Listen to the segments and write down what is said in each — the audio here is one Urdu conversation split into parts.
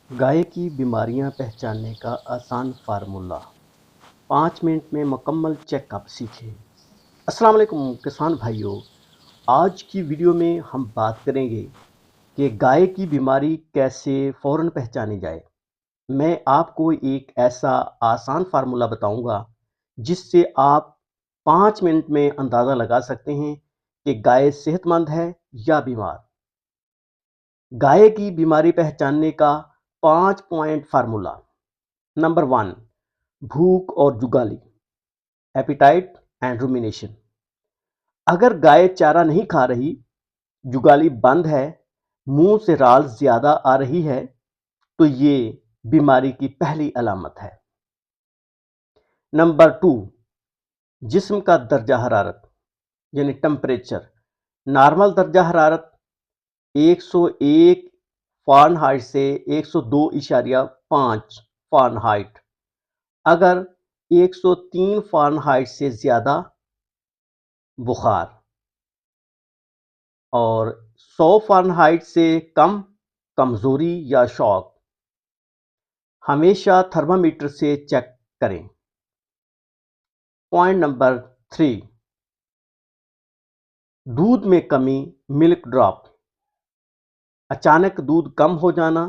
گائے کی بیماریاں پہچاننے کا آسان فارمولہ 5 منٹ میں مکمل چیک اپ سیکھیں۔ السلام علیکم کسان بھائیوں، آج کی ویڈیو میں ہم بات کریں گے کہ گائے کی بیماری کیسے فوراً پہچانی جائے۔ میں آپ کو ایک ایسا آسان فارمولہ بتاؤں گا جس سے آپ 5 منٹ میں اندازہ لگا سکتے ہیں کہ گائے صحت مند ہے یا بیمار۔ گائے کی بیماری پہچاننے کا 5 پوائنٹ فارمولہ۔ نمبر 1، بھوک اور جگالی، ایپیٹائٹ اینڈ رومینیشن۔ اگر گائے چارہ نہیں کھا رہی، جگالی بند ہے، منہ سے رال زیادہ آ رہی ہے تو یہ بیماری کی پہلی علامت ہے۔ نمبر 2، جسم کا درجہ حرارت یعنی ٹمپریچر۔ نارمل درجہ حرارت 101 فارنہائٹ سے 102.5 فارنہائٹ۔ اگر 103 فارنہائٹ سے زیادہ، بخار، اور 100 فارنہائٹ سے کم، کمزوری یا شوق۔ ہمیشہ تھرمامیٹر سے چیک کریں۔ پوائنٹ نمبر 3، دودھ میں کمی، ملک ڈراپ۔ اچانک دودھ کم ہو جانا،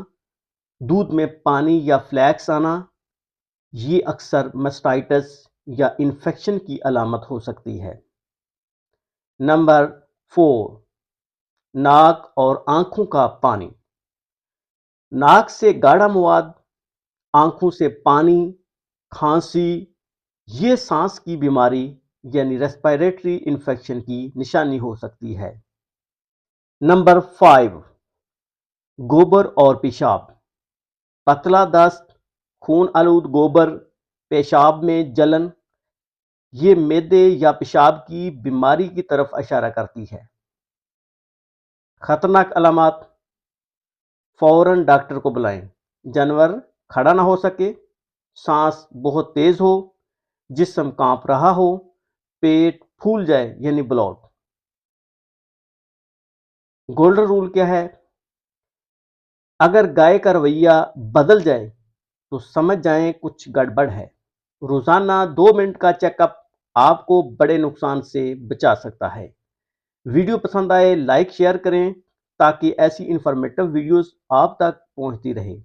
دودھ میں پانی یا فلیکس آنا، یہ اکثر میسٹائٹس یا انفیکشن کی علامت ہو سکتی ہے۔ نمبر 4، ناک اور آنکھوں کا پانی۔ ناک سے گاڑھا مواد، آنکھوں سے پانی، کھانسی، یہ سانس کی بیماری یعنی ریسپیریٹری انفیکشن کی نشانی ہو سکتی ہے۔ نمبر 5، گوبر اور پیشاب۔ پتلا دست، خون آلود گوبر، پیشاب میں جلن، یہ معدے یا پیشاب کی بیماری کی طرف اشارہ کرتی ہے۔ خطرناک علامات، فوراً ڈاکٹر کو بلائیں۔ جانور کھڑا نہ ہو سکے، سانس بہت تیز ہو، جسم کانپ رہا ہو، پیٹ پھول جائے یعنی بلوٹ۔ گولڈن رول کیا ہے؟ اگر گائے کا رویہ بدل جائے تو سمجھ جائیں کچھ گڑبڑ ہے۔ روزانہ 2 منٹ کا چیک اپ آپ کو بڑے نقصان سے بچا سکتا ہے۔ ویڈیو پسند آئے لائک شیئر کریں تاکہ ایسی انفارمیٹو ویڈیوز آپ تک پہنچتی رہیں۔